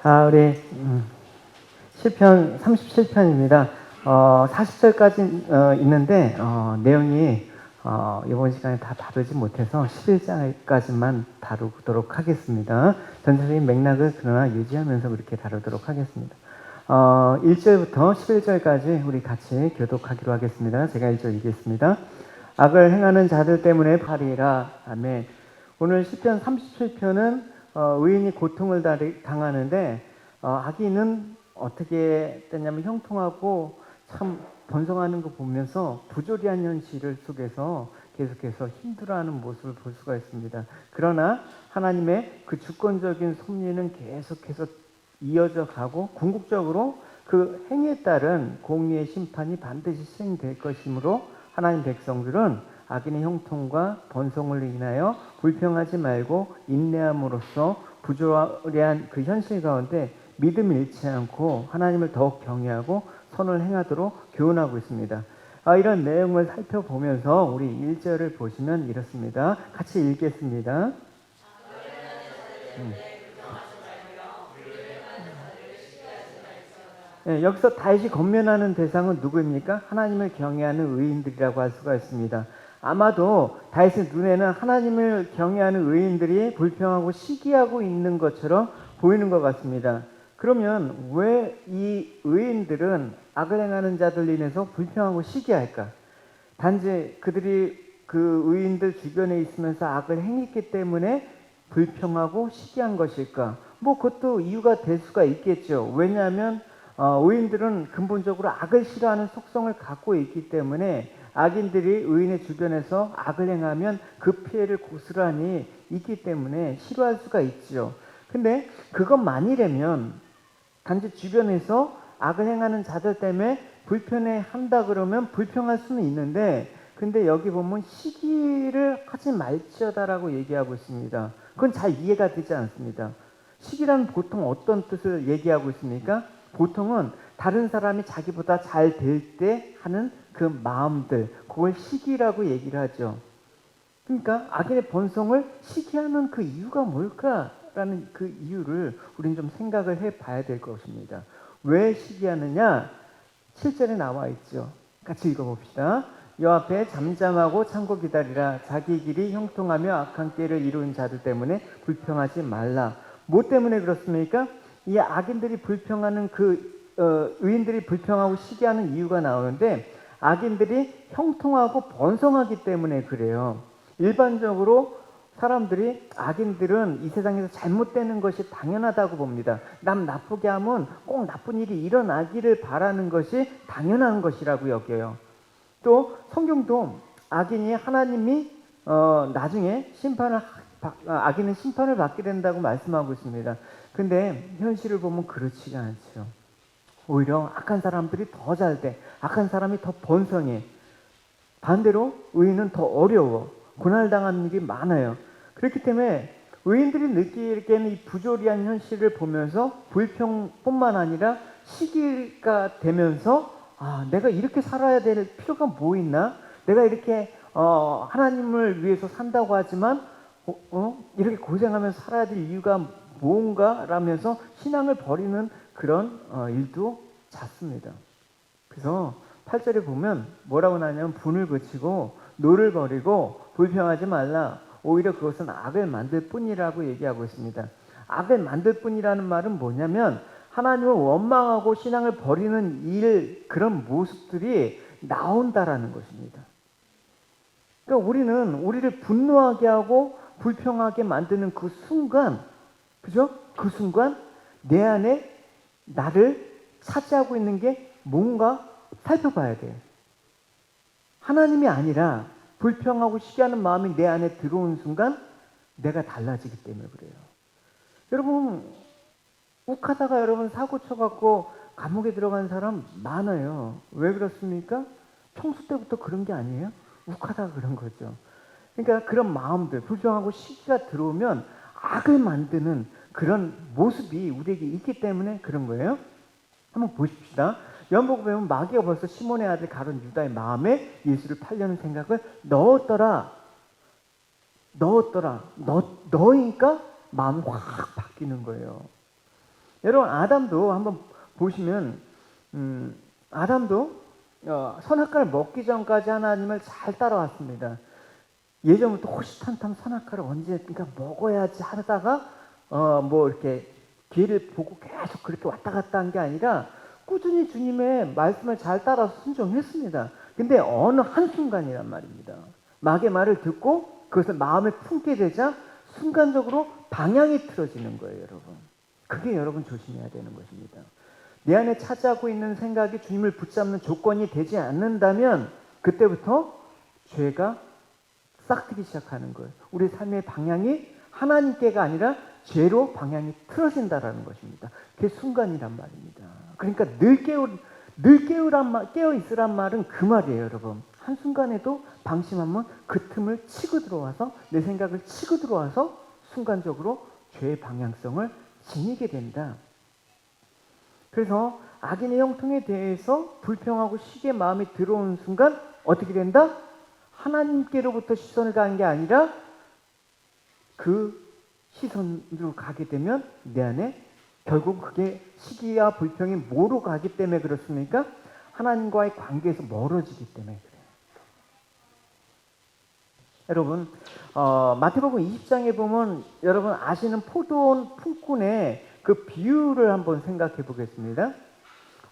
우리 시편 37편입니다. 40절까지 있는데 내용이 이번 시간에 다 다루지 못해서 11장까지만 다루도록 하겠습니다. 전체적인 맥락을 그러나 유지하면서 그렇게 다루도록 하겠습니다. 1절부터 11절까지 우리 같이 교독하기로 하겠습니다. 제가 1절 읽겠습니다. 악을 행하는 자들 때문에 파리라. 아멘. 오늘 시편 37편은 의인이 고통을 당하는데 악인은 어떻게 됐냐면 형통하고 참 번성하는 거 보면서 부조리한 현실 속에서 계속해서 힘들어하는 모습을 볼 수가 있습니다. 그러나 하나님의 그 주권적인 섭리는 계속해서 이어져 가고 궁극적으로 그 행위에 따른 공의의 심판이 반드시 시행될 것이므로 하나님 백성들은 악인의 형통과 번성을 인하여 불평하지 말고 인내함으로써 부조리한 그 현실 가운데 믿음을 잃지 않고 하나님을 더욱 경외하고 선을 행하도록 교훈하고 있습니다. 이런 내용을 살펴보면서 우리 1절을 보시면 이렇습니다. 같이 읽겠습니다. 여기서 다윗이 권면하는 대상은 누구입니까? 하나님을 경외하는 의인들이라고 할 수가 있습니다. 아마도 다윗의 눈에는 하나님을 경외하는 의인들이 불평하고 시기하고 있는 것처럼 보이는 것 같습니다. 그러면 왜 이 의인들은 악을 행하는 자들 인해서 불평하고 시기할까? 단지 그들이 그 의인들 주변에 있으면서 악을 행했기 때문에 불평하고 시기한 것일까? 그것도 이유가 될 수가 있겠죠. 왜냐하면 의인들은 근본적으로 악을 싫어하는 속성을 갖고 있기 때문에 악인들이 의인의 주변에서 악을 행하면 그 피해를 고스란히 있기 때문에 싫어할 수가 있죠. 근데 그것만이라면 단지 주변에서 악을 행하는 자들 때문에 불편해한다 그러면 불평할 수는 있는데, 근데 여기 보면 시기를 하지 말지어다라고 얘기하고 있습니다. 그건 잘 이해가 되지 않습니다. 시기란 보통 어떤 뜻을 얘기하고 있습니까? 보통은 다른 사람이 자기보다 잘 될 때 하는 그 마음들, 그걸 시기라고 얘기를 하죠. 그러니까 악인의 번성을 시기하는 그 이유가 뭘까라는 그 이유를 우리는 좀 생각을 해봐야 될 것입니다. 왜 시기하느냐? 7절에 나와 있죠. 같이 읽어봅시다. 여 앞에 잠잠하고 참고 기다리라. 자기 길이 형통하며 악한 꾀를 이루는 자들 때문에 불평하지 말라. 뭐 때문에 그렇습니까? 이 악인들이 불평하는 의인들이 불평하고 시기하는 이유가 나오는데, 악인들이 형통하고 번성하기 때문에 그래요. 일반적으로 사람들이 악인들은 이 세상에서 잘못되는 것이 당연하다고 봅니다. 남 나쁘게 하면 꼭 나쁜 일이 일어나기를 바라는 것이 당연한 것이라고 여겨요. 또 성경도 악인이 하나님이 나중에 악인은 심판을 받게 된다고 말씀하고 있습니다. 근데 현실을 보면 그렇지가 않죠. 오히려 악한 사람들이 더 잘 돼. 악한 사람이 더 번성해. 반대로 의인은 더 어려워. 고난당하는 일이 많아요. 그렇기 때문에 의인들이 느끼기에는 이 부조리한 현실을 보면서 불평뿐만 아니라 시기가 되면서 내가 이렇게 살아야 될 필요가 뭐 있나? 내가 이렇게 하나님을 위해서 산다고 하지만 이렇게 고생하면서 살아야 될 이유가 뭔가? 라면서 신앙을 버리는 그런 일도 잦습니다. 그래서 8절에 보면 뭐라고 나냐면 분을 그치고 노를 버리고 불평하지 말라. 오히려 그것은 악을 만들 뿐이라고 얘기하고 있습니다. 악을 만들 뿐이라는 말은 뭐냐면 하나님을 원망하고 신앙을 버리는 그런 모습들이 나온다라는 것입니다. 그러니까 우리를 분노하게 하고 불평하게 만드는 그 순간, 그죠? 그 순간 내 안에 나를 차지하고 있는 게 뭔가 살펴봐야 돼요. 하나님이 아니라 불평하고 시기하는 마음이 내 안에 들어오는 순간 내가 달라지기 때문에 그래요. 여러분 욱하다가 여러분 사고 쳐갖고 감옥에 들어간 사람 많아요. 왜 그렇습니까? 평소 때부터 그런 게 아니에요? 욱하다가 그런 거죠. 그러니까 그런 마음들, 불평하고 시기가 들어오면 악을 만드는 그런 모습이 우리에게 있기 때문에 그런 거예요. 한번 보십시다. 요한복음 보면 마귀가 벌써 시몬의 아들 가룟 유다의 마음에 예수를 팔려는 생각을 넣었더라. 넣으니까 마음이 확 바뀌는 거예요. 여러분 아담도 한번 보시면 아담도 선악과를 먹기 전까지 하나님을 잘 따라왔습니다. 예전부터 호시탐탐 선악과를 언제 그러니까 먹어야지 하다가 뭐 이렇게 기회를 보고 계속 그렇게 왔다 갔다 한 게 아니라 꾸준히 주님의 말씀을 잘 따라서 순종했습니다. 근데 어느 한순간이란 말입니다. 마귀의 말을 듣고 그것을 마음에 품게 되자 순간적으로 방향이 틀어지는 거예요, 여러분. 그게 여러분 조심해야 되는 것입니다. 내 안에 차지하고 있는 생각이 주님을 붙잡는 조건이 되지 않는다면 그때부터 죄가 싹트기 시작하는 거예요. 우리 삶의 방향이 하나님께가 아니라 죄로 방향이 틀어진다라는 것입니다. 그게 순간이란 말입니다. 그러니까 깨어 있으란 말은 그 말이에요, 여러분. 한순간에도 방심하면 그 틈을 치고 들어와서 내 생각을 치고 들어와서 순간적으로 죄의 방향성을 지니게 된다. 그래서 악인의 형통에 대해서 불평하고 시기의 마음이 들어오는 순간 어떻게 된다? 하나님께로부터 시선을 가는 게 아니라 그 시선으로 가게 되면 내 안에 결국 그게 시기와 불평이 뭐로 가기 때문에 그렇습니까? 하나님과의 관계에서 멀어지기 때문에 그래요. 여러분 마태복음 20장에 보면 여러분 아시는 포도원 품꾼의 그 비유를 한번 생각해 보겠습니다.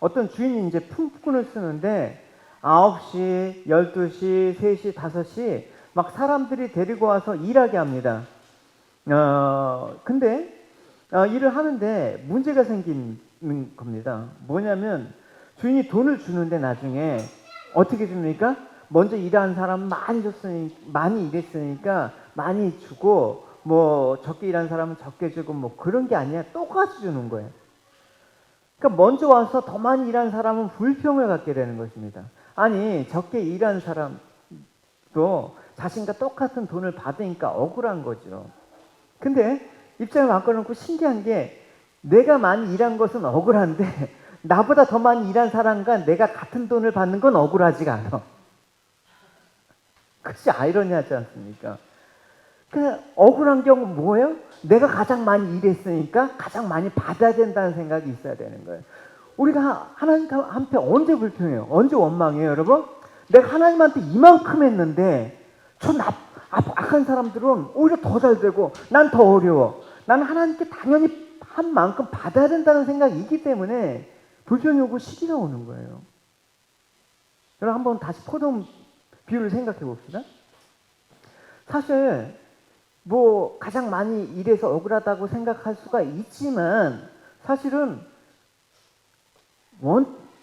어떤 주인이 이제 품꾼을 쓰는데 9시, 12시, 3시, 5시 막 사람들이 데리고 와서 일하게 합니다. 근데 일을 하는데 문제가 생기는 겁니다. 뭐냐면 주인이 돈을 주는데 나중에 어떻게 줍니까? 먼저 일한 사람 많이 일했으니까 많이 주고 뭐 적게 일한 사람은 적게 주고 뭐 그런 게 아니라 똑같이 주는 거예요. 그러니까 먼저 와서 더 많이 일한 사람은 불평을 갖게 되는 것입니다. 아니 적게 일한 사람도 자신과 똑같은 돈을 받으니까 억울한 거죠. 근데 입장을 바꿔놓고 신기한 게 내가 많이 일한 것은 억울한데 나보다 더 많이 일한 사람과 내가 같은 돈을 받는 건 억울하지가 않아. 그것이 아이러니하지 않습니까? 그냥 억울한 경우 뭐예요? 내가 가장 많이 일했으니까 가장 많이 받아야 된다는 생각이 있어야 되는 거예요. 우리가 하나님한테 언제 불평해요? 언제 원망해요, 여러분? 내가 하나님한테 이만큼 했는데 악한 사람들은 오히려 더 잘 되고 난 더 어려워. 나는 하나님께 당연히 한 만큼 받아야 된다는 생각이 있기 때문에 불평이 오고 시기가 오는 거예요. 여러분 한번 다시 포도 비유를 생각해 봅시다. 사실 뭐 가장 많이 일해서 억울하다고 생각할 수가 있지만 사실은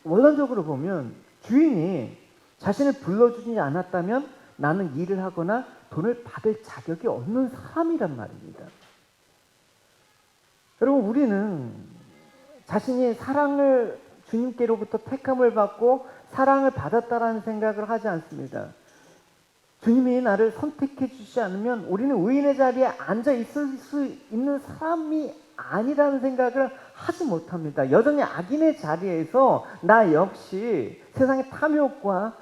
원론적으로 보면 주인이 자신을 불러주지 않았다면 나는 일을 하거나 돈을 받을 자격이 없는 사람이란 말입니다. 여러분 우리는 자신이 사랑을 주님께로부터 택함을 받고 사랑을 받았다라는 생각을 하지 않습니다. 주님이 나를 선택해 주지 않으면 우리는 의인의 자리에 앉아 있을 수 있는 사람이 아니라는 생각을 하지 못합니다. 여전히 악인의 자리에서 나 역시 세상의 탐욕과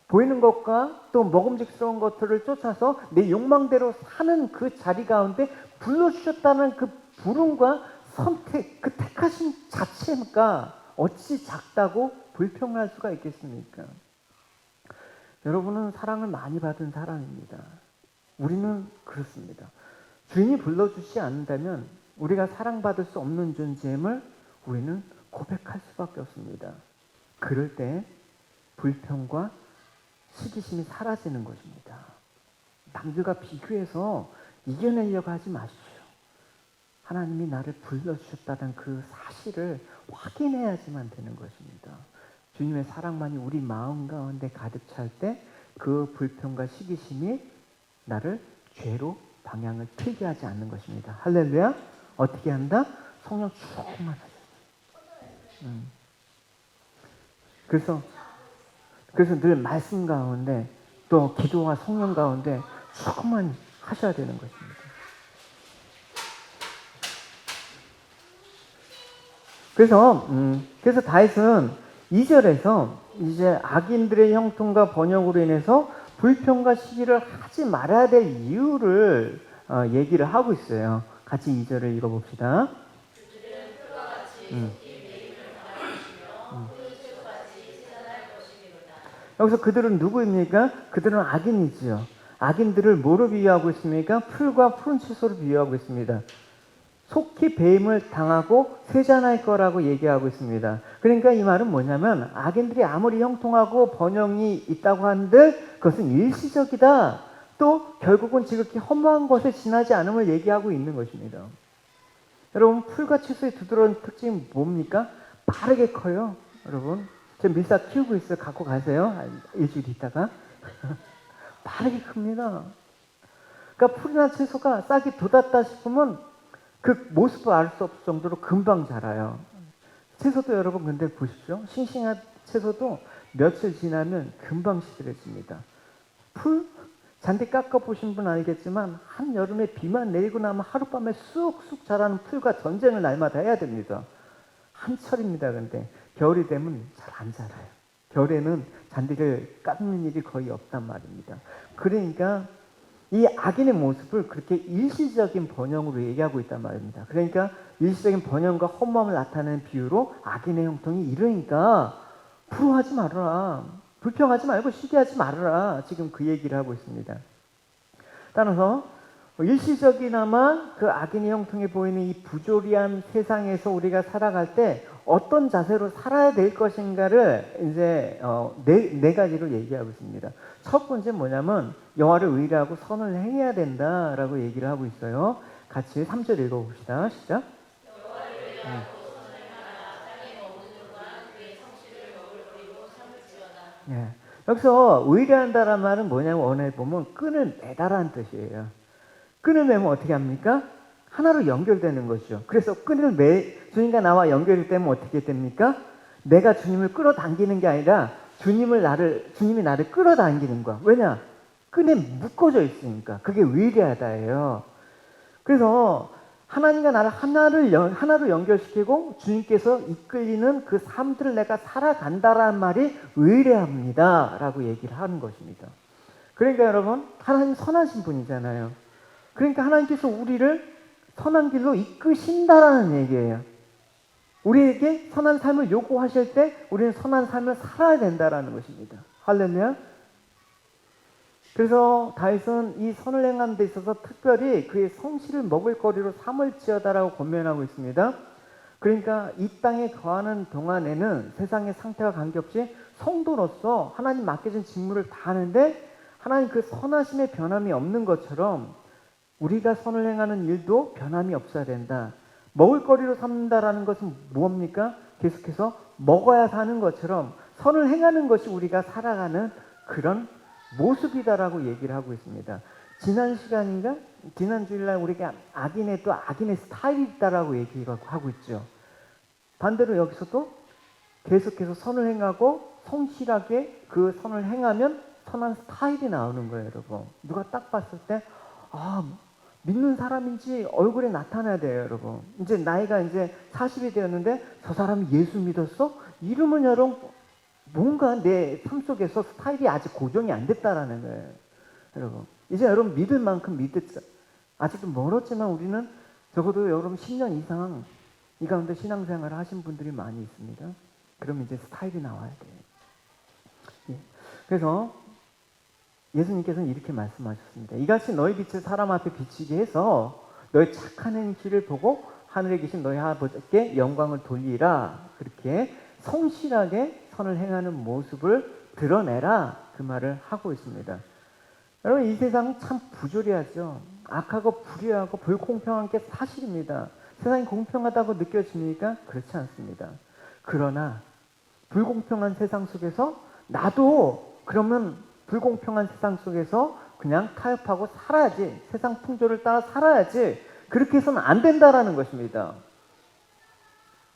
보이는 것과 또 먹음직스러운 것들을 쫓아서 내 욕망대로 사는 그 자리 가운데 불러주셨다는 그 부름과 선택, 그 택하심 자체가 어찌 작다고 불평할 수가 있겠습니까? 여러분은 사랑을 많이 받은 사람입니다. 우리는 그렇습니다. 주인이 불러주지 않는다면 우리가 사랑받을 수 없는 존재임을 우리는 고백할 수밖에 없습니다. 그럴 때 불평과 시기심이 사라지는 것입니다. 남들과 비교해서 이겨내려고 하지 마십시오. 하나님이 나를 불러주셨다는 그 사실을 확인해야지만 되는 것입니다. 주님의 사랑만이 우리 마음 가운데 가득 찰 때 그 불평과 시기심이 나를 죄로 방향을 틀게 하지 않는 것입니다. 할렐루야. 어떻게 한다? 성령 충만하다. 그래서 늘 말씀 가운데 또 기도와 성령 가운데 충만히 하셔야 되는 것입니다. 그래서 다윗은 2절에서 이제 악인들의 형통과 번역으로 인해서 불평과 시기를 하지 말아야 될 이유를 얘기를 하고 있어요. 같이 2절을 읽어봅시다. 음. 여기서 그들은 누구입니까? 그들은 악인이지요. 악인들을 뭐로 비유하고 있습니까? 풀과 푸른 채소로 비유하고 있습니다. 속히 배임을 당하고 세잔할 거라고 얘기하고 있습니다. 그러니까 이 말은 뭐냐면 악인들이 아무리 형통하고 번영이 있다고 한들 그것은 일시적이다. 또 결국은 지극히 허무한 것에 지나지 않음을 얘기하고 있는 것입니다. 여러분, 풀과 채소의 두드러운 특징이 뭡니까? 빠르게 커요. 여러분, 저 밀사 키우고 있어요. 갖고 가세요. 일주일 있다가. 빠르게 큽니다. 그러니까 풀이나 채소가 싹이 돋았다 싶으면 그 모습을 알 수 없을 정도로 금방 자라요. 채소도 여러분 근데 보십시오. 싱싱한 채소도 며칠 지나면 금방 시들해집니다. 풀? 잔디 깎아보신 분 알겠지만 한여름에 비만 내리고 나면 하룻밤에 쑥쑥 자라는 풀과 전쟁을 날마다 해야 됩니다. 한철입니다. 근데 겨울이 되면 잘 안 자라요. 겨울에는 잔디를 깎는 일이 거의 없단 말입니다. 그러니까 이 악인의 모습을 그렇게 일시적인 번영으로 얘기하고 있단 말입니다. 그러니까 일시적인 번영과 허무함을 나타내는 비유로 악인의 형통이 이러니까 부러워하지 말아라. 불평하지 말고 시기하지 말아라. 지금 그 얘기를 하고 있습니다. 따라서 일시적이나마 그 악인의 형통에 보이는 이 부조리한 세상에서 우리가 살아갈 때 어떤 자세로 살아야 될 것인가를 이제 네 가지로 얘기하고 있습니다. 첫 번째 뭐냐면 여호와를 의뢰하고 선을 행해야 된다라고 얘기를 하고 있어요. 같이 3절 읽어봅시다. 시작. 예. 여기서 의뢰한다란 말은 뭐냐면 원어에 보면 끈을 매다라는 뜻이에요. 끈을 매면 어떻게 합니까? 하나로 연결되는 것이죠. 그래서 주님과 나와 연결이 되면 어떻게 됩니까? 내가 주님을 끌어당기는 게 아니라 주님이 나를 끌어당기는 거야. 왜냐? 끈에 묶어져 있으니까. 그게 위대하다예요. 그래서 하나님과 나를 하나로 연결시키고 주님께서 이끌리는 그 삶들을 내가 살아간다라는 말이 의뢰합니다. 라고 얘기를 하는 것입니다. 그러니까 여러분, 하나님 선하신 분이잖아요. 그러니까 하나님께서 우리를 선한 길로 이끄신다라는 얘기예요. 우리에게 선한 삶을 요구하실 때 우리는 선한 삶을 살아야 된다라는 것입니다. 할렐루야. 그래서 다윗은 이 선을 행하는 데 있어서 특별히 그의 성실을 먹을거리로 삼을지어다라고 권면하고 있습니다. 그러니까 이 땅에 거하는 동안에는 세상의 상태와 관계없이 성도로서 하나님 맡겨진 직무를 다 하는데 하나님 그 선하심의 변함이 없는 것처럼 우리가 선을 행하는 일도 변함이 없어야 된다. 먹을거리로 삼는다라는 것은 무엇입니까? 계속해서 먹어야 사는 것처럼 선을 행하는 것이 우리가 살아가는 그런 모습이다라고 얘기를 하고 있습니다. 지난 주일날 우리가 악인의 스타일이 있다라고 얘기하고 있죠. 반대로 여기서도 계속해서 선을 행하고 성실하게 그 선을 행하면 선한 스타일이 나오는 거예요, 여러분. 누가 딱 봤을 때, 믿는 사람인지 얼굴에 나타나야 돼요, 여러분. 이제 나이가 이제 40이 되었는데 저 사람이 예수 믿었어? 이러면 여러분 뭔가 내 삶 속에서 스타일이 아직 고정이 안 됐다라는 거예요, 여러분. 이제 여러분 믿을 만큼 믿었죠. 아직도 멀었지만 우리는 적어도 여러분 10년 이상 이 가운데 신앙생활을 하신 분들이 많이 있습니다. 그럼 이제 스타일이 나와야 돼요. 예. 그래서 예수님께서는 이렇게 말씀하셨습니다. 이같이 너희 빛을 사람 앞에 비치게 해서 너희 착한 행실을 보고 하늘에 계신 너희 아버지께 영광을 돌리라. 그렇게 성실하게 선을 행하는 모습을 드러내라. 그 말을 하고 있습니다. 여러분, 이 세상 참 부조리하죠. 악하고 불의하고 불공평한 게 사실입니다. 세상이 공평하다고 느껴집니까? 그렇지 않습니다. 그러나 불공평한 세상 속에서 나도 그러면 불공평한 세상 속에서 그냥 타협하고 살아야지. 세상 풍조를 따라 살아야지. 그렇게 해서는 안 된다라는 것입니다.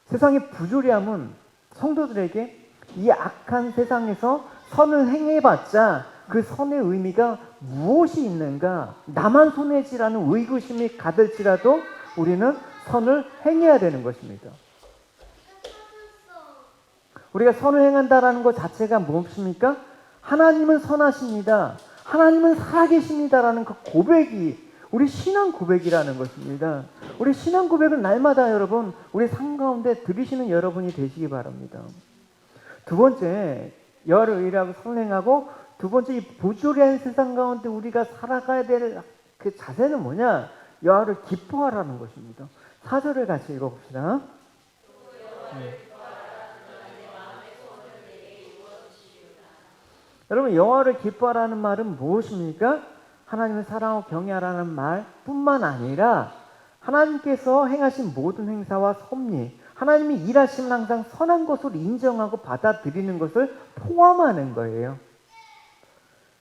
세상의 부조리함은 성도들에게 이 악한 세상에서 선을 행해봤자 그 선의 의미가 무엇이 있는가? 나만 손해지라는 의구심이 가득할지라도 우리는 선을 행해야 되는 것입니다. 우리가 선을 행한다라는 것 자체가 무엇입니까? 하나님은 선하십니다. 하나님은 살아계십니다라는 그 고백이 우리 신앙 고백이라는 것입니다. 우리 신앙 고백을 날마다 여러분 우리 삶 가운데 들으시는 여러분이 되시기 바랍니다. 두 번째, 여호와를 의뢰하고 선행하고, 두 번째, 이 부조리한 세상 가운데 우리가 살아가야 될 그 자세는 뭐냐? 여호와를 기뻐하라는 것입니다. 4절을 같이 읽어봅시다. 여러분, 여호와를 기뻐하라는 말은 무엇입니까? 하나님을 사랑하고 경외하라는 말뿐만 아니라 하나님께서 행하신 모든 행사와 섭리, 하나님이 일하시면 항상 선한 것으로 인정하고 받아들이는 것을 포함하는 거예요.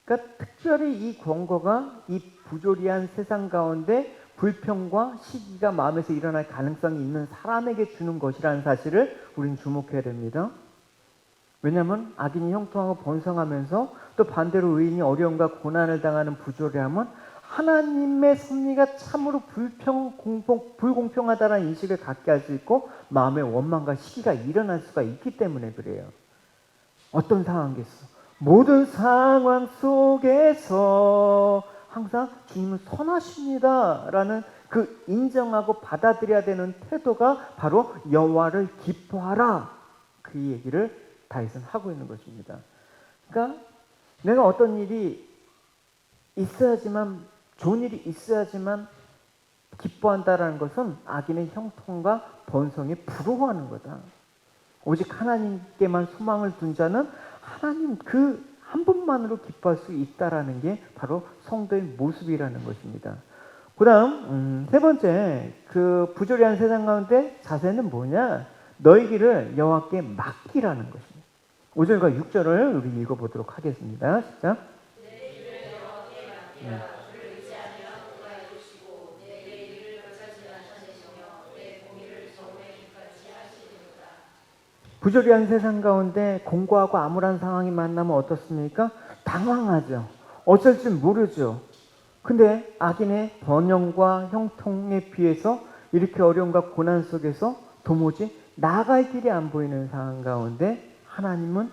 그러니까 특별히 이 권고가 이 부조리한 세상 가운데 불평과 시기가 마음에서 일어날 가능성이 있는 사람에게 주는 것이라는 사실을 우리는 주목해야 됩니다. 왜냐하면 악인이 형통하고 번성하면서 또 반대로 의인이 어려움과 고난을 당하는 부조리함은 하나님의 섭리가 참으로 불공평하다는 인식을 갖게 할 수 있고 마음의 원망과 시기가 일어날 수가 있기 때문에 그래요. 어떤 상황이겠어? 모든 상황 속에서 항상 주님은 선하십니다 라는 그 인정하고 받아들여야 되는 태도가 바로 여호와를 기뻐하라, 그 얘기를 다윗은 하고 있는 것입니다. 그러니까 내가 어떤 일이 있어야지만, 좋은 일이 있어야지만 기뻐한다라는 것은 악인의 형통과 번성에 부러워하는 거다. 오직 하나님께만 소망을 둔 자는 하나님 그 한 분만으로 기뻐할 수 있다라는 게 바로 성도의 모습이라는 것입니다. 그 다음 세 번째, 그 부조리한 세상 가운데 자세는 뭐냐? 너희 길을 여호와께 맡기라는 것입니다. 5절과 6절을 우리 읽어보도록 하겠습니다. 시작. 부조리한 세상 가운데 공고하고 암울한 상황이 만나면 어떻습니까? 당황하죠. 어쩔 줄 모르죠. 근데 악인의 번영과 형통에 비해서 이렇게 어려움과 고난 속에서 도무지 나아갈 길이 안 보이는 상황 가운데 하나님은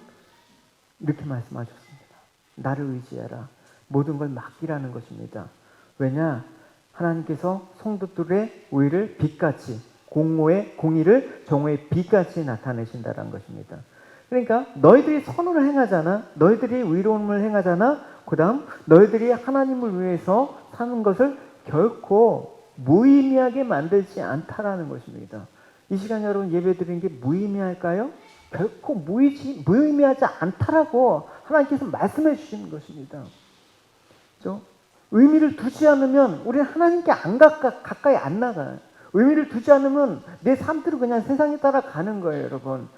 이렇게 말씀하셨습니다. 나를 의지하라. 모든 걸 맡기라는 것입니다. 왜냐? 하나님께서 성도들의 의를 빛같이, 공의를 정오의 빛같이 나타내신다는 것입니다. 그러니까 너희들이 선을 행하잖아. 너희들이 의로움을 행하잖아. 그 다음 너희들이 하나님을 위해서 사는 것을 결코 무의미하게 만들지 않다라는 것입니다. 이 시간 여러분 예배드리는 게 무의미할까요? 결코 무의미하지 않다라고 하나님께서 말씀해 주시는 것입니다. 그렇죠? 의미를 두지 않으면 우리는 하나님께 가까이 안 나가요. 의미를 두지 않으면 내 삶대로 그냥 세상에 따라가는 거예요, 여러분.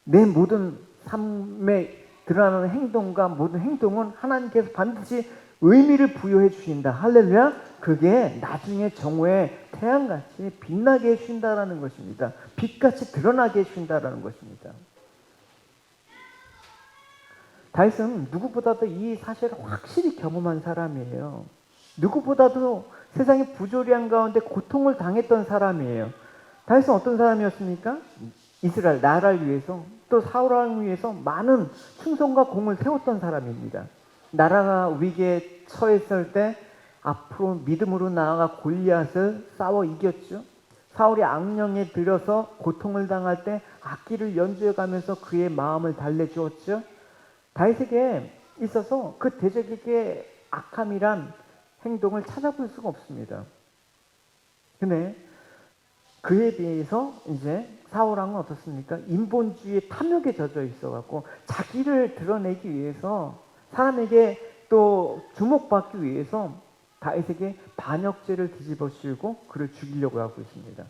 내 모든 삶에 드러나는 행동과 모든 행동은 하나님께서 반드시 의미를 부여해 주신다. 할렐루야. 그게 나중에 정오에 태양같이 빛나게 해주신다라는 것입니다. 빛같이 드러나게 해주신다라는 것입니다. 다윗은 누구보다도 이 사실을 확실히 경험한 사람이에요. 누구보다도 세상의 부조리한 가운데 고통을 당했던 사람이에요. 다윗은 어떤 사람이었습니까? 이스라엘 나라를 위해서, 또 사울 왕을 위해서 많은 충성과 공을 세웠던 사람입니다. 나라가 위기에 처했을 때 앞으로 믿음으로 나아가 골리앗을 싸워 이겼죠. 사울이 악령에 들여서 고통을 당할 때 악기를 연주해가면서 그의 마음을 달래주었죠. 다윗에게 있어서 그 대적에게 악함이란 행동을 찾아볼 수가 없습니다. 근데 그에 비해서 이제 사울왕은 어떻습니까? 인본주의의 탐욕에 젖어 있어갖고 자기를 드러내기 위해서, 사람에게 또 주목받기 위해서 다윗에게 반역죄를 뒤집어 씌우고 그를 죽이려고 하고 있습니다.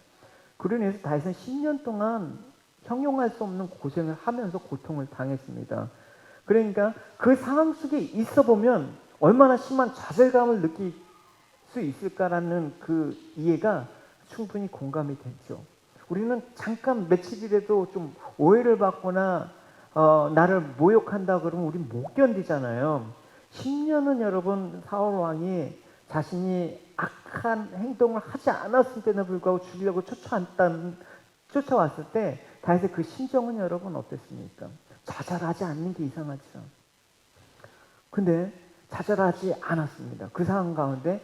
그로 인해서 다윗은 10년 동안 형용할 수 없는 고생을 하면서 고통을 당했습니다. 그러니까 그 상황 속에 있어 보면 얼마나 심한 좌절감을 느낄 수 있을까라는 그 이해가 충분히 공감이 되죠. 우리는 잠깐 며칠이라도 좀 오해를 받거나 나를 모욕한다 그러면 우리 못 견디잖아요. 10년은 여러분 사울 왕이 자신이 악한 행동을 하지 않았을 때나 불구하고 죽이려고 쫓아왔을 때 다윗의 그 심정은 여러분 어땠습니까? 좌절하지 않는 게 이상하죠. 근데 좌절하지 않았습니다. 그 상황 가운데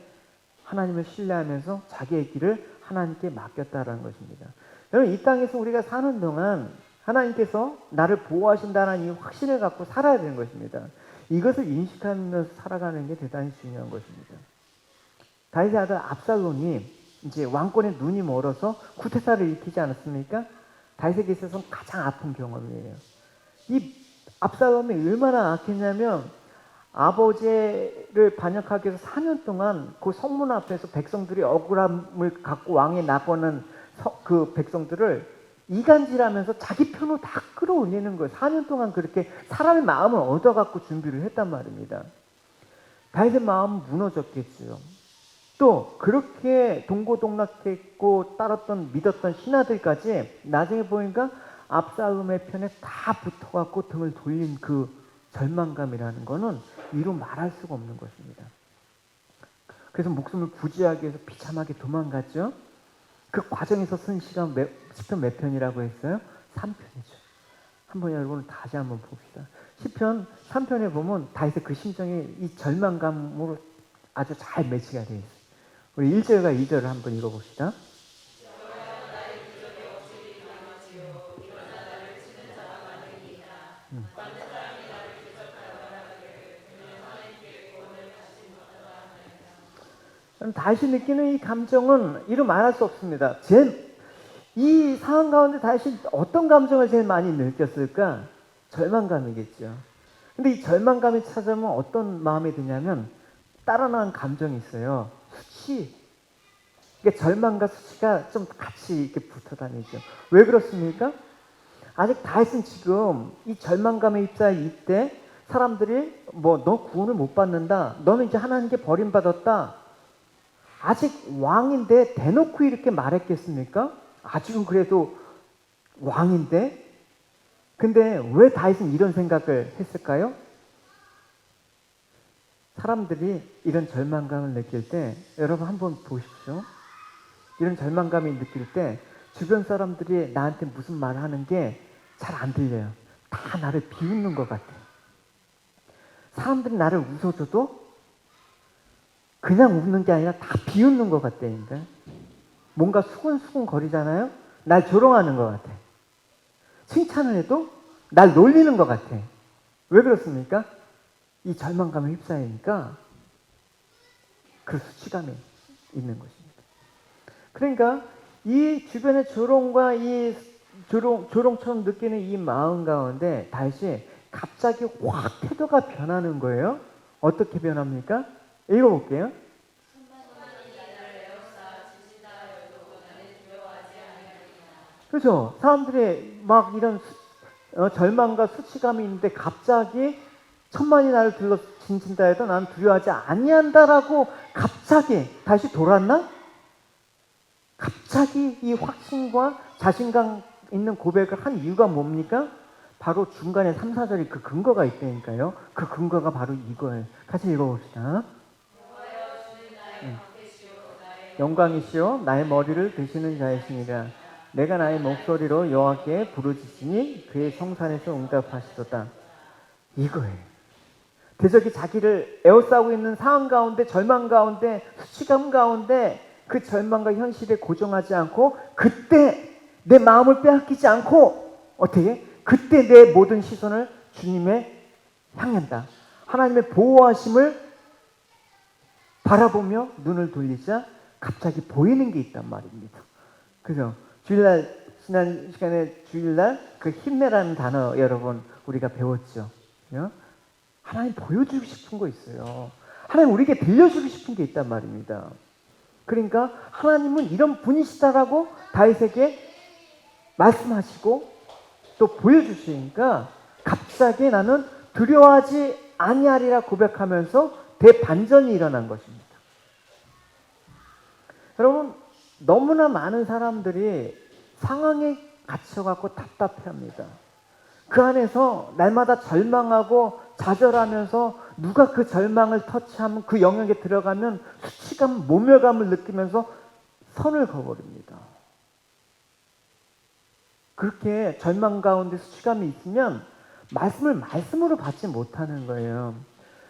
하나님을 신뢰하면서 자기의 길을 하나님께 맡겼다라는 것입니다. 여러분, 이 땅에서 우리가 사는 동안 하나님께서 나를 보호하신다는 이 확신을 갖고 살아야 되는 것입니다. 이것을 인식하면서 살아가는 게 대단히 중요한 것입니다. 다윗의 아들 압살롬이 이제 왕권에 눈이 멀어서 쿠데타를 일으키지 않았습니까? 다윗에게 있어서는 가장 아픈 경험이에요. 이 압살롬이 얼마나 악했냐면 아버지를 반역하기 위해서 4년 동안 그 성문 앞에서 백성들이 억울함을 갖고 왕에 나고는 그 백성들을 이간질하면서 자기 편으로 다 끌어올리는 거예요. 4년 동안 그렇게 사람의 마음을 얻어갖고 준비를 했단 말입니다. 다윗의 마음은 무너졌겠죠. 또 그렇게 동고동락했고 따랐던 믿었던 신하들까지 나중에 보니까 압살롬의 편에 다 붙어갖고 등을 돌린 그 절망감이라는 거는 이루 말할 수가 없는 것입니다. 그래서 목숨을 구제하기 위해서 비참하게 도망갔죠. 그 과정에서 쓴 시간 시편 몇 편이라고 했어요? 3편이죠. 한번 여러분 다시 한번 봅시다. 시편 3편에 보면 다윗의 그 심정이 이 절망감으로 아주 잘 매치가 되어 있어요. 우리 1절과 2절을 한번 읽어봅시다. 다시 느끼는 이 감정은 이루 말할 수 없습니다. 이 상황 가운데 다시 어떤 감정을 제일 많이 느꼈을까? 절망감이겠죠. 근데 이 절망감이 찾아오면 어떤 마음이 드냐면 따라 나온 감정이 있어요. 수치. 그러니까 절망과 수치가 좀 같이 이렇게 붙어 다니죠. 왜 그렇습니까? 아직 다윗은 지금 이 절망감에 휩싸여 이때 사람들이 너 구원을 못 받는다. 너는 이제 하나님께 버림받았다. 아직 왕인데 대놓고 이렇게 말했겠습니까? 아직은 그래도 왕인데. 근데 왜 다윗은 이런 생각을 했을까요? 사람들이 이런 절망감을 느낄 때 여러분 한번 보십시오. 이런 절망감이 느낄 때 주변 사람들이 나한테 무슨 말을 하는 게 잘 안 들려요. 다 나를 비웃는 것 같아요. 사람들이 나를 웃어줘도 그냥 웃는 게 아니라 다 비웃는 것 같다니까. 뭔가 수근수근 거리잖아요. 날 조롱하는 것 같아. 칭찬을 해도 날 놀리는 것 같아. 왜 그렇습니까? 이 절망감에 휩싸이니까 그 수치감이 있는 것입니다. 그러니까 이 주변의 조롱과 이 조롱처럼 느끼는 이 마음 가운데 다시 갑자기 확 태도가 변하는 거예요. 어떻게 변합니까? 읽어볼게요. 그렇죠. 사람들이 막 이런 절망과 수치감이 있는데 갑자기 천만이 나를 둘러 진친다 해도 난 두려워하지 아니한다라고 갑자기 다시 돌았나? 갑자기 이 확신과 자신감 있는 고백을 한 이유가 뭡니까? 바로 중간에 3, 4절이 그 근거가 있다니까요. 그 근거가 바로 이거예요. 같이 읽어봅시다. 영광이시오 나의 머리를 드시는 자이시니라. 내가 나의 목소리로 여호와께 부르짖으니 그의 성산에서 응답하시도다. 이거예요. 대적이 자기를 에워싸고 있는 상황 가운데, 절망 가운데, 수치감 가운데 그 절망과 현실에 고정하지 않고 그때 내 마음을 빼앗기지 않고 어떻게? 그때 내 모든 시선을 주님의 향한다. 하나님의 보호하심을 바라보며 눈을 돌리자 갑자기 보이는 게 있단 말입니다. 그죠? 주일날, 지난 시간에 주일날 그 힘내라는 단어 여러분 우리가 배웠죠. 그죠? 하나님 보여주고 싶은 거 있어요. 하나님 우리에게 들려주고 싶은 게 있단 말입니다. 그러니까 하나님은 이런 분이시다라고 다윗에게 말씀하시고 또 보여주시니까 갑자기 나는 두려워하지 아니하리라 고백하면서 대반전이 일어난 것입니다. 여러분 너무나 많은 사람들이 상황에 갇혀갖고 답답해합니다. 그 안에서 날마다 절망하고 좌절하면서 누가 그 절망을 터치하면 그 영역에 들어가면 수치감, 모멸감을 느끼면서 선을 그어버립니다. 그렇게 절망 가운데 수치감이 있으면 말씀을 말씀으로 받지 못하는 거예요.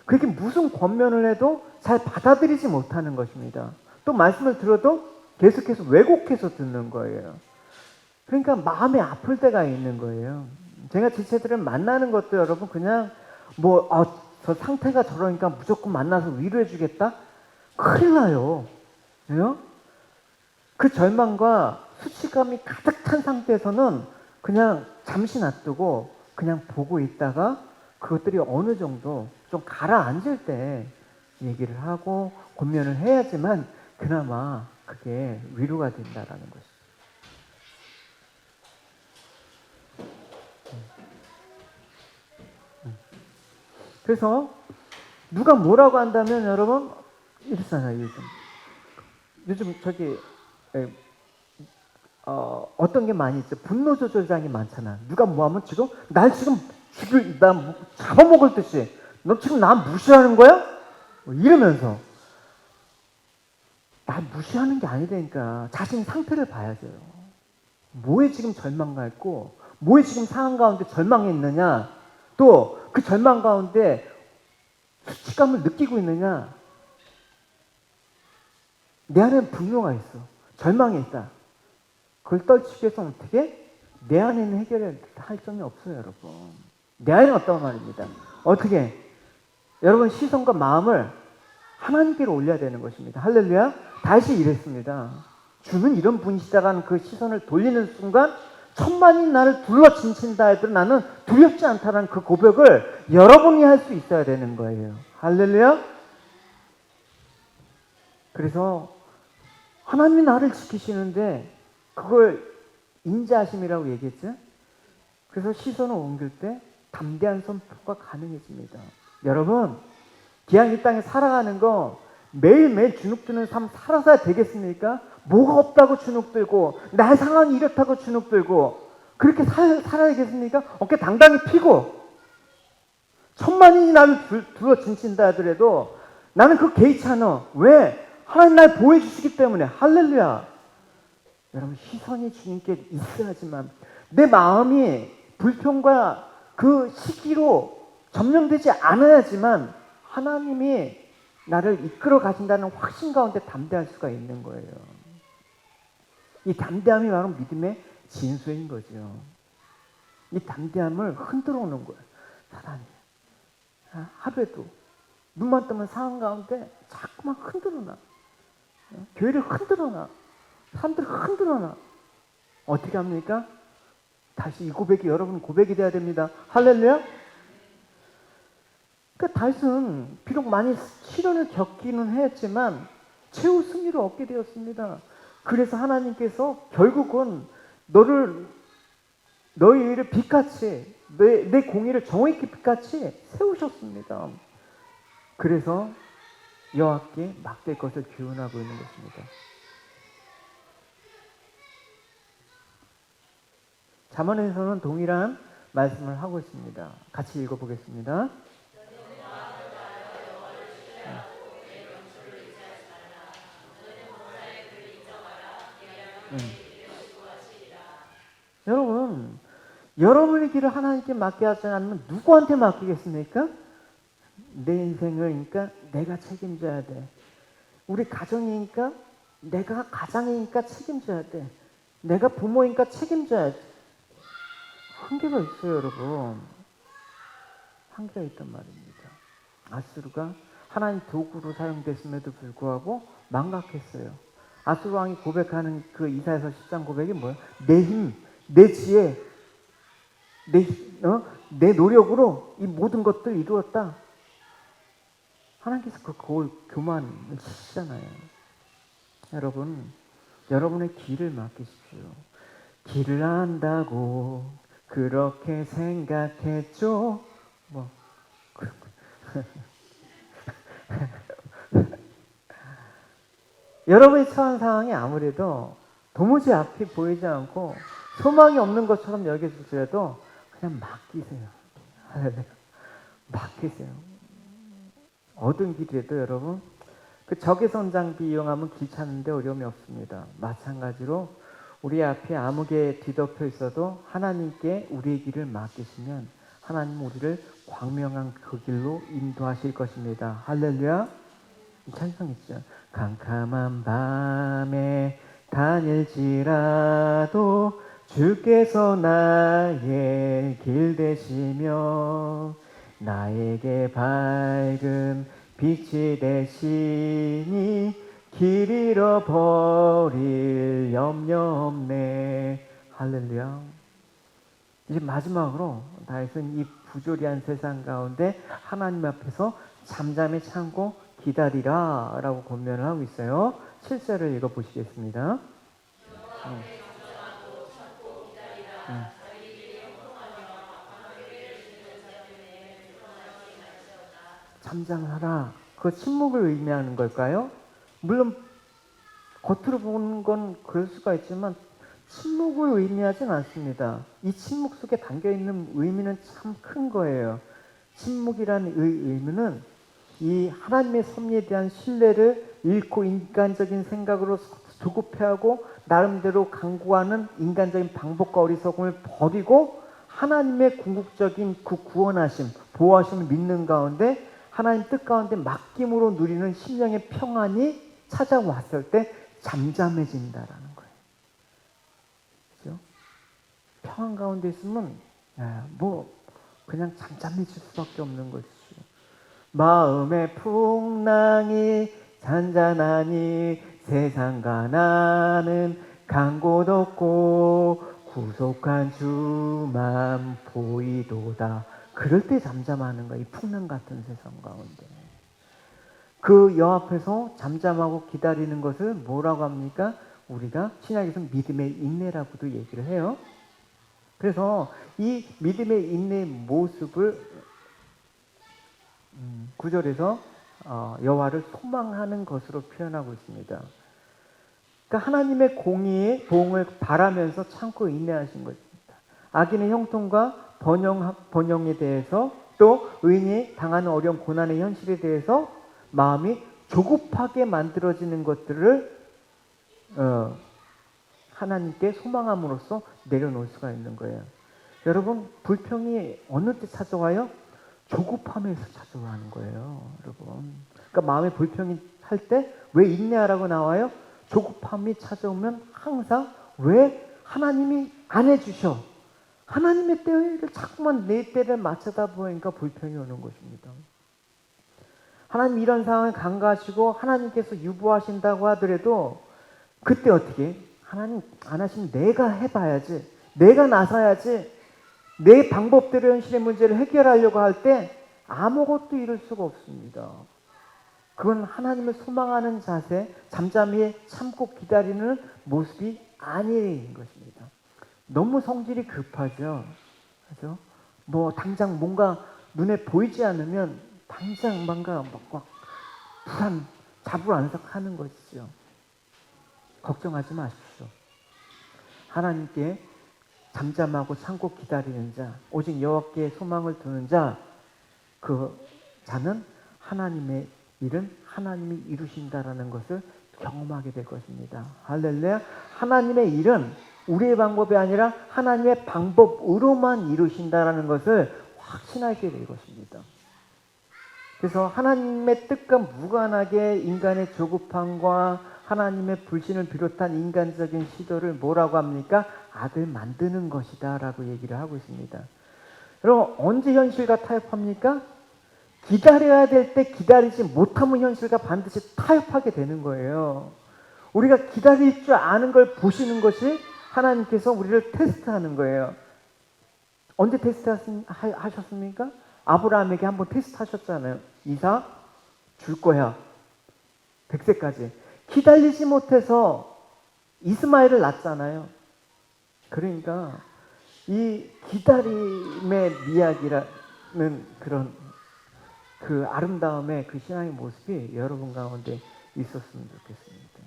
그렇게 무슨 권면을 해도 잘 받아들이지 못하는 것입니다. 또 말씀을 들어도 계속해서 왜곡해서 듣는 거예요. 그러니까 마음이 아플 때가 있는 거예요. 제가 지체들을 만나는 것도 여러분 그냥 저 상태가 저러니까 무조건 만나서 위로해 주겠다? 큰일 나요. 그래요? 그 절망과 수치감이 가득 찬 상태에서는 그냥 잠시 놔두고 그냥 보고 있다가 그것들이 어느 정도 좀 가라앉을 때 얘기를 하고 권면을 해야지만 그나마 그게 위로가 된다라는 것이죠. 그래서 누가 뭐라고 한다면 여러분 이렇잖아요. 요즘 저기 어떤 게 많이 있죠. 분노 조절장이 많잖아. 누가 뭐하면 지금 날 지금 나 잡아먹을 듯이 너 지금 나 무시하는 거야? 이러면서 나 무시하는 게 아니라니까 자신 상태를 봐야죠. 뭐에 지금 절망가 있고 뭐에 지금 상황 가운데 절망이 있느냐, 또 그 절망 가운데 수치감을 느끼고 있느냐. 내 안에는 분노가 있어, 절망이 있다. 그걸 떨치기 위해서 어떻게? 내 안에는 해결할 점이 없어요, 여러분. 내 안에는 어떤 말입니다. 어떻게? 여러분 시선과 마음을 하나님께로 올려야 되는 것입니다. 할렐루야. 다시 이랬습니다. 주는 이런 분이시다라는 그 시선을 돌리는 순간 천만이 나를 둘러 진친다 해도 나는 두렵지 않다라는 그 고백을 여러분이 할 수 있어야 되는 거예요. 할렐루야. 그래서 하나님이 나를 지키시는데 그걸 인자하심이라고 얘기했죠. 그래서 시선을 옮길 때 담대한 선포가 가능해집니다. 여러분 기왕 이 땅에 살아가는 거 매일매일 주눅드는 삶 살아서야 되겠습니까? 뭐가 없다고 주눅들고 나의 상황이 이렇다고 주눅들고 그렇게 살아야겠습니까? 어깨 당당히 피고 천만인이 나를 둘러 진친다 하더라도 나는 그거 개의치 않아. 왜? 하나님 날 보호해 주시기 때문에. 할렐루야. 여러분 시선이 주님께 있어야지만 내 마음이 불평과 그 시기로 점령되지 않아야지만 하나님이 나를 이끌어 가신다는 확신 가운데 담대할 수가 있는 거예요. 이 담대함이 바로 믿음의 진수인 거죠. 이 담대함을 흔들어 오는 거예요. 사단이 하루에도 눈만 뜨면 상황 가운데 자꾸만 흔들어놔. 교회를 흔들어놔. 사람들을 흔들어놔. 어떻게 합니까? 다시 이 고백이 여러분 고백이 돼야 됩니다. 할렐루야. 그러니까 다윗은 비록 많이 시련을 겪기는 했지만 최후 승리를 얻게 되었습니다. 그래서 하나님께서 결국은 너의 일을 빛같이 내 공의를 정확히 빛같이 세우셨습니다. 그래서 여호와께 맡길 것을 기원하고 있는 것입니다. 잠언에서는 동일한 말씀을 하고 있습니다. 같이 읽어보겠습니다. 여러분, 여러분의 길을 하나님께 맡게 하지 않으면 누구한테 맡기겠습니까? 내 인생을 그러니까 내가 책임져야 돼. 우리 가정이니까 내가 가장이니까 책임져야 돼. 내가 부모니까 책임져야 돼. 한계가 있어요, 여러분. 한계가 있단 말입니다. 아수르가 하나님 도구로 사용됐음에도 불구하고 망각했어요. 아수르 왕이 고백하는 그 이사야서 10장 고백이 뭐예요? 내 힘, 내 지혜, 내 노력으로 이 모든 것들을 이루었다. 하나님께서 그 교만을 치시잖아요. 여러분, 여러분의 길을 맡기십시오. 길을 안다고 그렇게 생각했죠? 여러분이 처한 상황이 아무래도 도무지 앞이 보이지 않고 소망이 없는 것처럼 여겨지더라도 그냥 맡기세요. 맡기세요. 어떤 길이라도 여러분 그 적외선 장비 이용하면 길 찾는데 어려움이 없습니다. 마찬가지로 우리 앞에 아무개 뒤덮여 있어도 하나님께 우리의 길을 맡기시면 하나님 우리를 광명한 그 길로 인도하실 것입니다. 할렐루야. 찬송했죠. 캄캄한 밤에 다닐지라도 주께서 나의 길 되시며 나에게 밝은 빛이 되시니 길 잃어버릴 염려 없네. 할렐루야. 이제 마지막으로 다윗은 이 부조리한 세상 가운데 하나님 앞에서 잠잠히 참고 기다리라 라고 권면을 하고 있어요. 7절을 읽어보시겠습니다. 잠잠하라. 그 침묵을 의미하는 걸까요? 물론 겉으로 보는 건 그럴 수가 있지만 침묵을 의미하진 않습니다. 이 침묵 속에 담겨있는 의미는 참 큰 거예요. 침묵이라는 의미는 이 하나님의 섭리에 대한 신뢰를 잃고 인간적인 생각으로 조급해하고 나름대로 강구하는 인간적인 방법과 어리석음을 버리고 하나님의 궁극적인 그 구원하심, 보호하심을 믿는 가운데 하나님 뜻 가운데 맡김으로 누리는 심령의 평안이 찾아왔을 때 잠잠해진다라는 거예요. 그죠? 평안 가운데 있으면 그냥 잠잠해질 수밖에 없는 것이죠. 마음의 풍랑이 잔잔하니 세상과 나는 간 곳 없고 구속한 주만 보이도다. 그럴 때 잠잠하는 거야. 이 풍랑 같은 세상 가운데. 그 여 앞에서 잠잠하고 기다리는 것을 뭐라고 합니까? 우리가 신약에서 믿음의 인내라고도 얘기를 해요. 그래서 이 믿음의 인내의 모습을 9절에서 여호와를 소망하는 것으로 표현하고 있습니다. 그러니까 하나님의 공의의 보응을 바라면서 참고 인내하신 것입니다. 악인의 형통과 번영에 대해서 또 의인이 당하는 어려운 고난의 현실에 대해서 마음이 조급하게 만들어지는 것들을 하나님께 소망함으로써 내려놓을 수가 있는 거예요. 여러분, 불평이 어느 때 찾아와요? 조급함에서 찾아오는 거예요, 여러분. 그러니까 마음에 불평이 할 때 왜 인내하라고 나와요? 조급함이 찾아오면 항상 왜 하나님이 안 해주셔? 하나님의 때를 자꾸만 내 때를 맞추다 보니까 불평이 오는 것입니다. 하나님 이런 상황을 간과하시고 하나님께서 유보하신다고 하더라도 그때 어떻게? 하나님 안 하시면 내가 해봐야지. 내가 나서야지. 내 방법대로 현실의 문제를 해결하려고 할 때 아무것도 이룰 수가 없습니다. 그건 하나님을 소망하는 자세, 잠잠히 참고 기다리는 모습이 아닌 것입니다. 너무 성질이 급하죠. 그죠? 당장 뭔가 눈에 보이지 않으면 당장 뭔가 막 자불안석하는 것이죠. 걱정하지 마십시오. 하나님께 잠잠하고 참고 기다리는 자, 오직 여호와께 소망을 두는 자, 그 자는 하나님의 일은 하나님이 이루신다라는 것을 경험하게 될 것입니다. 할렐루야. 하나님의 일은 우리의 방법이 아니라 하나님의 방법으로만 이루신다라는 것을 확신하게 될 것입니다. 그래서 하나님의 뜻과 무관하게 인간의 조급함과 하나님의 불신을 비롯한 인간적인 시도를 뭐라고 합니까? 악을 만드는 것이다 라고 얘기를 하고 있습니다. 여러분, 언제 현실과 타협합니까? 기다려야 될 때 기다리지 못하면 현실과 반드시 타협하게 되는 거예요. 우리가 기다릴 줄 아는 걸 보시는 것이 하나님께서 우리를 테스트하는 거예요. 언제 테스트하셨습니까? 아브라함에게 한번 테스트하셨잖아요. 이삭 줄 거야. 100세까지. 기다리지 못해서 이스마엘을 낳잖아요. 그러니까 이 기다림의 이야기라는 그런 그 아름다움의 그 신앙의 모습이 여러분 가운데 있었으면 좋겠습니다.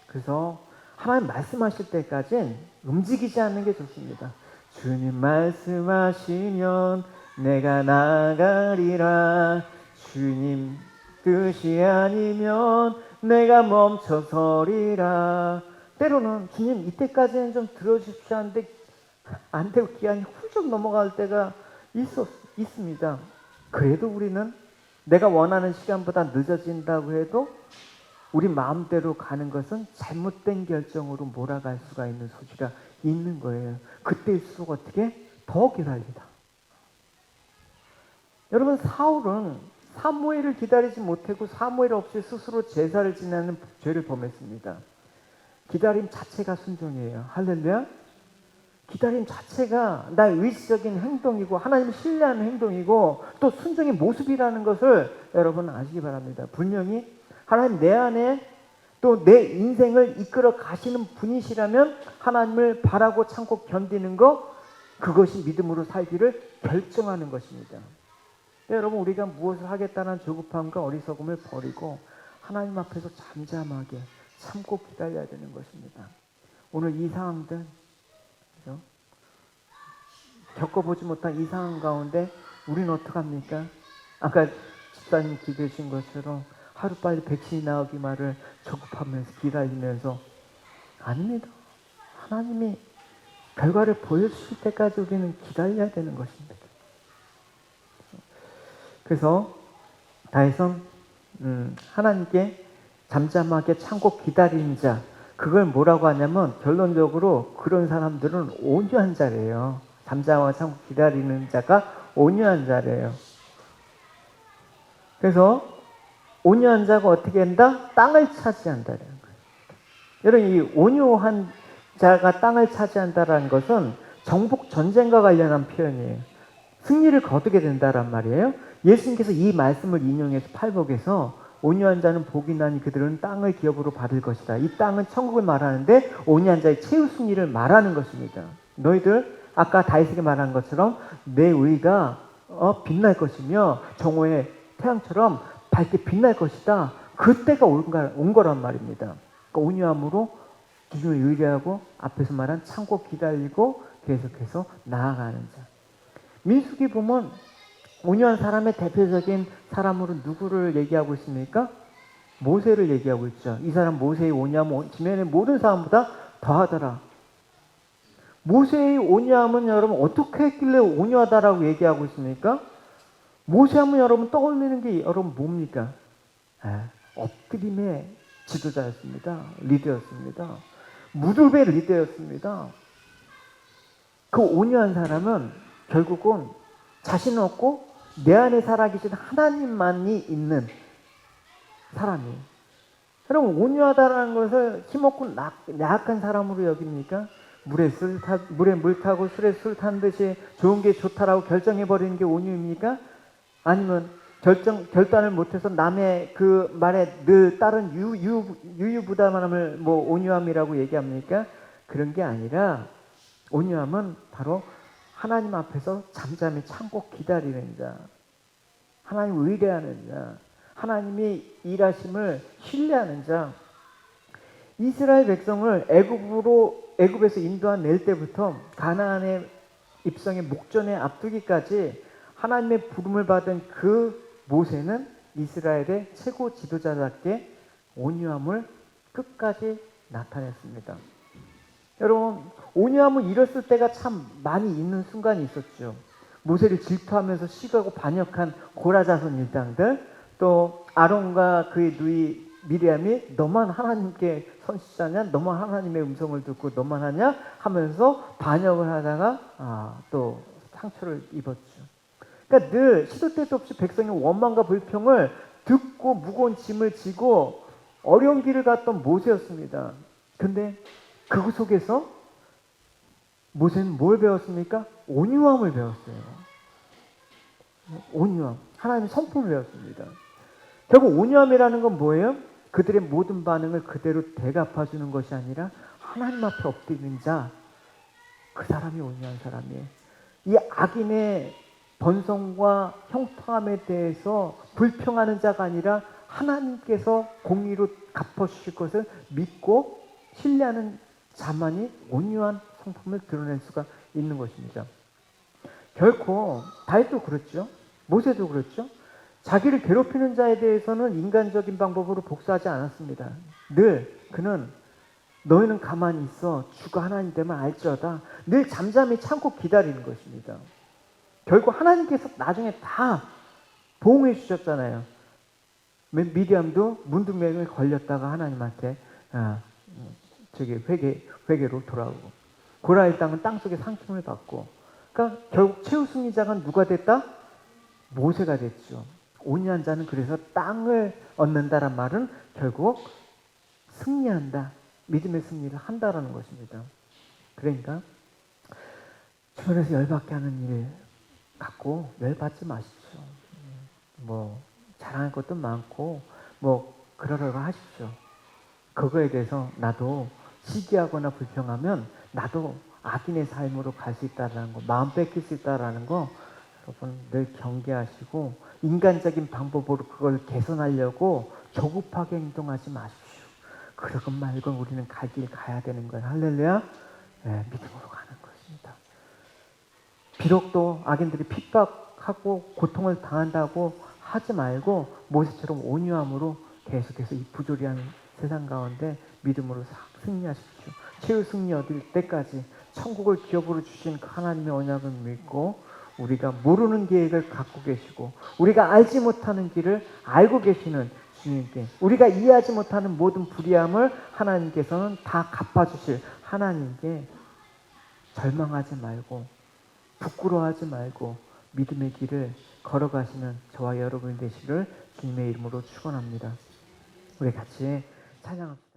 그래서 하나님 말씀하실 때까지는 움직이지 않는 게 좋습니다. 주님 말씀하시면 내가 나가리라. 주님 뜻이 아니면 내가 멈춰서리라. 때로는 주님 이때까지는 좀 들어주십시오 하는데 안 되고 기한이 훌쩍 넘어갈 때가 있습니다. 그래도 우리는 내가 원하는 시간보다 늦어진다고 해도 우리 마음대로 가는 것은 잘못된 결정으로 몰아갈 수가 있는 소지가 있는 거예요. 그때일수록 어떻게? 더 기다리다. 여러분, 사울은 사무엘을 기다리지 못하고 사무엘 없이 스스로 제사를 지내는 죄를 범했습니다. 기다림 자체가 순종이에요. 할렐루야. 기다림 자체가 나의 의지적인 행동이고 하나님을 신뢰하는 행동이고 또 순종의 모습이라는 것을 여러분 아시기 바랍니다. 분명히 하나님 내 안에 또 내 인생을 이끌어 가시는 분이시라면 하나님을 바라고 참고 견디는 것, 그것이 믿음으로 살기를 결정하는 것입니다. 여러분, 우리가 무엇을 하겠다는 조급함과 어리석음을 버리고 하나님 앞에서 잠잠하게 참고 기다려야 되는 것입니다. 오늘 이 상황들, 그죠? 겪어보지 못한 이 상황 가운데 우리는 어떡합니까? 아까 집사님 기도해 주신 것처럼 하루빨리 백신이 나오기만을 조급하면서 기다리면서, 아닙니다. 하나님이 결과를 보여주실 때까지 우리는 기다려야 되는 것입니다. 그래서 다윗은 하나님께 잠잠하게 참고 기다리는 자, 그걸 뭐라고 하냐면 결론적으로 그런 사람들은 온유한 자래요. 잠잠하고 참고 기다리는 자가 온유한 자래요. 그래서 온유한 자가 어떻게 한다? 땅을 차지한다는 거예요. 여러분, 이 온유한 자가 땅을 차지한다는 것은 정복 전쟁과 관련한 표현이에요. 승리를 거두게 된다란 말이에요. 예수님께서 이 말씀을 인용해서 팔복에서 온유한 자는 복이 나니 그들은 땅을 기업으로 받을 것이다. 이 땅은 천국을 말하는데 온유한 자의 최후 승리를 말하는 것입니다. 너희들 아까 다윗에게 말한 것처럼 내 의가 빛날 것이며 정오의 태양처럼 밝게 빛날 것이다. 그때가 온 거란 말입니다. 그러니까 온유함으로 기준을 의뢰하고 앞에서 말한 참고 기다리고 계속해서 나아가는 자. 민수기 보면 온유한 사람의 대표적인 사람으로 누구를 얘기하고 있습니까? 모세를 얘기하고 있죠. 이 사람 모세의 온유함은 지면의 모든 사람보다 더하더라. 모세의 온유함은 여러분 어떻게 했길래 온유하다라고 얘기하고 있습니까? 모세하면 여러분 떠올리는 게 여러분 뭡니까? 엎드림의 지도자였습니다. 리더였습니다. 무릎의 리더였습니다. 그 온유한 사람은 결국은 자신 없고 내 안에 살아계신 하나님만이 있는 사람이에요. 여러분, 온유하다라는 것을 힘없고 약한 사람으로 여깁니까? 물에 물 타고 술에 술 탄 듯이 좋은 게 좋다라고 결정해버리는 게 온유입니까? 아니면 결단을 못해서 남의 그 말에 늘 따른 유유부담함을 뭐 온유함이라고 얘기합니까? 그런 게 아니라 온유함은 바로 하나님 앞에서 잠잠히 참고 기다리는 자, 하나님 의뢰하는 자, 하나님이 일하심을 신뢰하는 자. 이스라엘 백성을 애굽에서 인도해낼 때부터 가나안의 입성의 목전에 앞두기까지 하나님의 부름을 받은 그 모세는 이스라엘의 최고 지도자답게 온유함을 끝까지 나타냈습니다. 여러분, 온유함을 잃었을 때가 참 많이 있는 순간이 있었죠. 모세를 질투하면서 시기하고 반역한 고라 자손 일당들, 또 아론과 그의 누이 미리암이 너만 하나님께 선지자냐, 너만 하나님의 음성을 듣고 너만 하냐 하면서 반역을 하다가 또 상처를 입었죠. 그러니까 늘 시도 때도 없이 백성의 원망과 불평을 듣고 무거운 짐을 지고 어려운 길을 갔던 모세였습니다. 근데 그 속에서 모세는 뭘 배웠습니까? 온유함을 배웠어요. 온유함. 하나님의 성품을 배웠습니다. 결국 온유함이라는 건 뭐예요? 그들의 모든 반응을 그대로 대갚아주는 것이 아니라 하나님 앞에 엎드리는 자, 그 사람이 온유한 사람이에요. 이 악인의 번성과 형통함에 대해서 불평하는 자가 아니라 하나님께서 공의로 갚아주실 것을 믿고 신뢰하는 자만이 온유한 성품을 드러낼 수가 있는 것입니다. 결코 다윗도 그렇죠. 모세도 그렇죠. 자기를 괴롭히는 자에 대해서는 인간적인 방법으로 복수하지 않았습니다. 늘 그는 너희는 가만히 있어 주가 하나님 되면 알지어다. 늘 잠잠히 참고 기다리는 것입니다. 결국 하나님께서 나중에 다 보응해 주셨잖아요. 미디암도 문둥병에 걸렸다가 하나님한테 회개로 돌아오고, 고라의 땅은 땅속에 상kim을 받고, 그러니까 결국 최우승리자가 누가 됐다? 모세가 됐죠. 온유한 자는 그래서 땅을 얻는다란 말은 결국 승리한다, 믿음의 승리를 한다라는 것입니다. 그러니까 주변에서 열받게 하는 일 갖고 열받지 마십시오. 뭐 자랑할 것도 많고 뭐 그러려고 하십시오. 그거에 대해서 나도 시기하거나 불평하면 나도 악인의 삶으로 갈 수 있다는 거, 마음 뺏길 수 있다는 거 여러분 늘 경계하시고, 인간적인 방법으로 그걸 개선하려고 조급하게 행동하지 마십시오. 그러건 말건 우리는 갈 길 가야 되는 거예요. 할렐루야. 네, 믿음으로 가는 것입니다. 비록 또 악인들이 핍박하고 고통을 당한다고 하지 말고 모세처럼 온유함으로 계속해서 이 부조리한 세상 가운데 믿음으로 승리하십시오. 최후 승리 얻을 때까지 천국을 기업으로 주신 하나님의 언약을 믿고, 우리가 모르는 계획을 갖고 계시고 우리가 알지 못하는 길을 알고 계시는 주님께, 우리가 이해하지 못하는 모든 불의함을 하나님께서는 다 갚아주실 하나님께 절망하지 말고 부끄러워하지 말고 믿음의 길을 걸어가시는 저와 여러분이 되시기를 주님의 이름으로 축원합니다. 우리 같이 찬양합시다.